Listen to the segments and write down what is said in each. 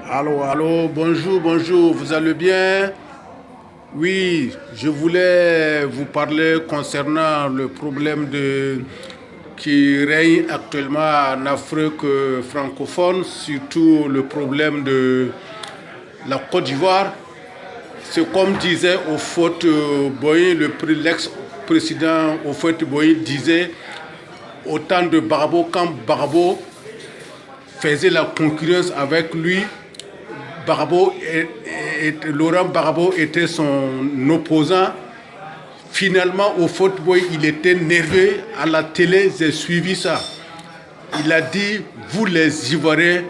Allô, bonjour, bonjour, vous allez bien? Oui, je voulais vous parler concernant le problème qui règne actuellement en Afrique francophone, surtout le problème de la Côte d'Ivoire. C'est comme disait Boy, l'ex-président Boy disait au temps de Barbeau, quand Barbeau faisait la concurrence avec lui, Laurent Barbeau était son opposant. Finalement, au football, il était nerveux. À la télé, j'ai suivi ça. Il a dit, vous les Ivoiriens,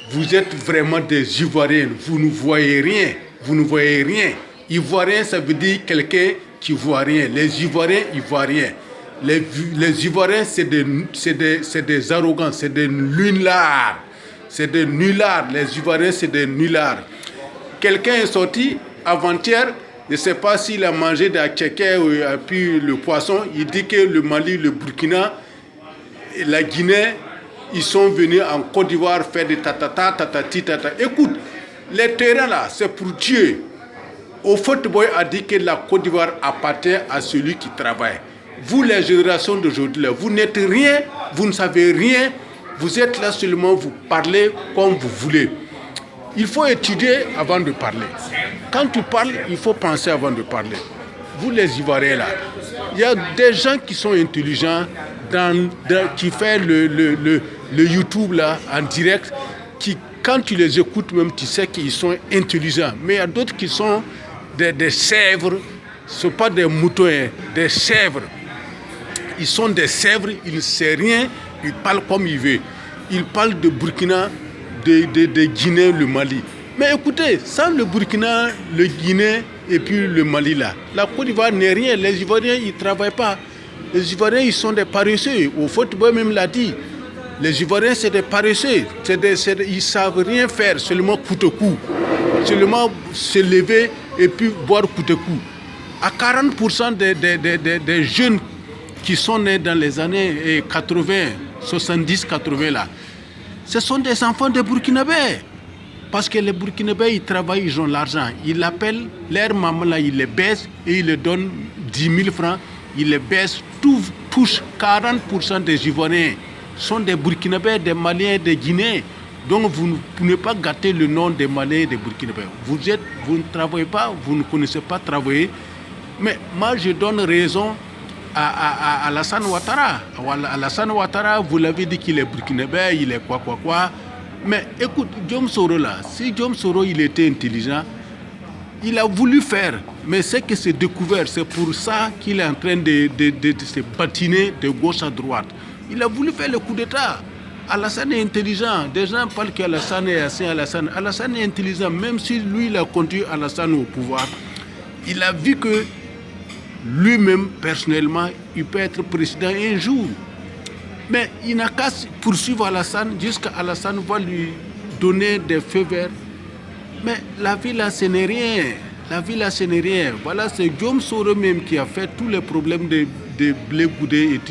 vous êtes vraiment des Ivoiriens. Vous ne voyez rien. Vous ne voyez rien. Ivoirien, ça veut dire quelqu'un qui ne voit rien. Les Ivoiriens, ils ne voient rien. Les Ivoiriens, c'est des arrogants, c'est des nullards. C'est des nullards. Les Ivoiriens, c'est des nullards. Quelqu'un est sorti avant-hier, je ne sais pas s'il a mangé des tchékés ou puis le poisson. Il dit que le Mali, le Burkina et la Guinée, ils sont venus en Côte d'Ivoire faire des tatati. Écoute, les terrains là, c'est pour Dieu. Au football a dit que la Côte d'Ivoire appartient à celui qui travaille. Vous, les générations d'aujourd'hui, vous n'êtes rien, vous ne savez rien. Vous êtes là seulement, vous parlez comme vous voulez. Il faut étudier avant de parler. Quand tu parles, il faut penser avant de parler. Vous les Ivoiriens là, il y a des gens qui sont intelligents, qui font le YouTube là, en direct, qui quand tu les écoutes même, tu sais qu'ils sont intelligents. Mais il y a d'autres qui sont des sèvres, ce ne sont pas des moutons, des sèvres. Ils sont des sèvres, ils ne savent rien, ils parlent comme ils veulent. Ils parlent de Burkina, de Guinée, le Mali. Mais écoutez, sans le Burkina, le Guinée et puis le Mali là, la Côte d'Ivoire n'est rien. Les Ivoiriens, ils ne travaillent pas. Les Ivoiriens, ils sont des paresseux. Au football même l'a dit. Les Ivoiriens, c'est des paresseux. Ils ne savent rien faire, seulement coûte-coup. Seulement se lever et puis boire coûte-coup. À 40% des jeunes qui sont nés dans les années 80, 70-80 là, ce sont des enfants de Burkinabés. Parce que les Burkinabés, ils travaillent, ils ont l'argent. Ils appellent leur maman là, ils les baissent et ils leur donnent 10 000 francs. Ils les baissent, tout touche 40% des Ivoiriens. Sont des Burkinabés, des Maliens, des Guinéens. Donc vous ne pouvez pas gâter le nom des Maliens et des Burkinabés. Vous ne travaillez pas, vous ne connaissez pas travailler. Mais moi, je donne raison à Alassane Ouattara. Alassane Ouattara, vous l'avez dit qu'il est burkinabé, il est quoi. Mais écoute, Diom Soro là, si Diom Soro il était intelligent, il a voulu faire, mais c'est que c'est découvert. C'est pour ça qu'il est en train de se patiner de gauche à droite. Il a voulu faire le coup d'État. Alassane est intelligent. Des gens parlent qu'Alassane est assez Alassane. Alassane est intelligent, même si lui il a conduit Alassane au pouvoir. Il a vu que lui-même, personnellement, il peut être président un jour. Mais il n'a qu'à poursuivre Alassane jusqu'à Alassane va lui donner des feux verts. Mais la vie là, ce n'est rien. La vie là, ce n'est rien. Voilà, c'est Diom Soro même qui a fait tous les problèmes de Blé Goudé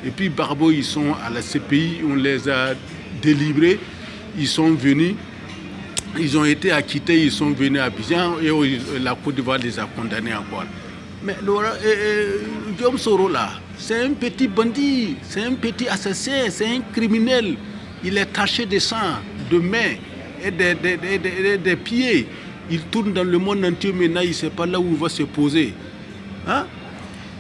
et puis Barbeau, ils sont à la CPI, on les a délivrés. Ils sont venus, ils ont été acquittés, ils sont venus à Abidjan et la Côte d'Ivoire les a condamnés encore. Mais Diom Soro là, c'est un petit bandit, c'est un petit assassin, c'est un criminel. Il est taché de sang, de mains et des pieds. Il tourne dans le monde entier maintenant, il ne sait pas là où il va se poser. Hein?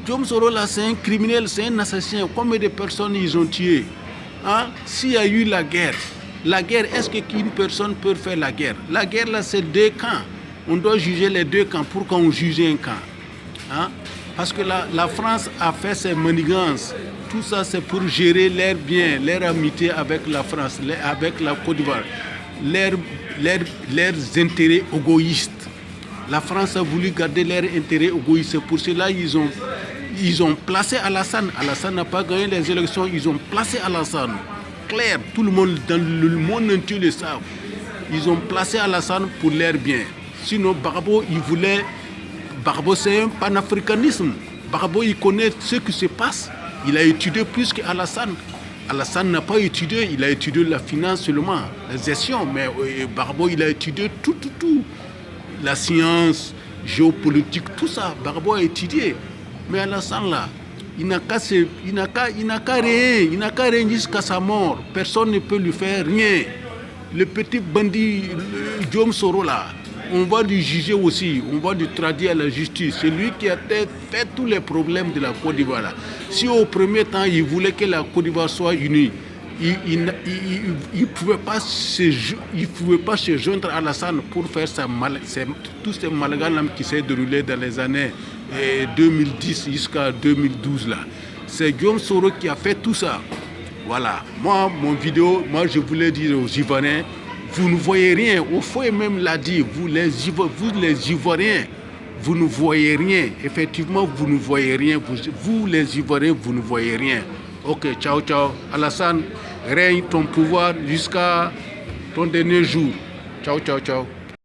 Diom Soro là, c'est un criminel, c'est un assassin. Combien de personnes ils ont tué? Hein? S'il y a eu la guerre, est-ce qu'une personne peut faire la guerre? La guerre là, c'est deux camps. On doit juger les deux camps. Pourquoi on juge un camp? Hein? Parce que la France a fait ses manigances. Tout ça, c'est pour gérer leurs biens, leur amitié avec la France, avec la Côte d'Ivoire, leurs intérêts égoïstes. La France a voulu garder leurs intérêts égoïstes. C'est pour cela qu'ils ont placé Alassane. Alassane n'a pas gagné les élections. Ils ont placé Alassane. Clair, tout le monde dans le monde entier le savent. Ils ont placé Alassane pour leurs biens. Sinon, Barbeau, il voulait... Barbeau, c'est un panafricanisme. Barbeau, il connaît ce qui se passe. Il a étudié plus qu'Alassane. Alassane n'a pas étudié, il a étudié la finance seulement, la gestion, mais Gbagbo, il a étudié tout. La science, géopolitique, tout ça, Gbagbo a étudié. Mais Alassane, là, il n'a qu'à rien jusqu'à sa mort. Personne ne peut lui faire rien. Le petit bandit, Guillaume Soro, là, on va lui juger aussi, on va lui traduire à la justice. C'est lui qui a fait tous les problèmes de la Côte d'Ivoire, là. Si au premier temps, il voulait que la Côte d'Ivoire soit unie, il ne pouvait pas se joindre à Alassane pour faire tous ces malgames qui s'est déroulé dans les années 2010 jusqu'à 2012 là. C'est Guillaume Soro qui a fait tout ça. Voilà. Moi, je voulais dire aux Ivoiriens, vous ne voyez rien. Au fond, même l'a dit, vous les Ivoiriens, vous ne voyez rien. Effectivement, vous ne voyez rien. Vous les Ivoiriens, vous ne voyez rien. Ok, ciao. Alassane, règne ton pouvoir jusqu'à ton dernier jour. Ciao.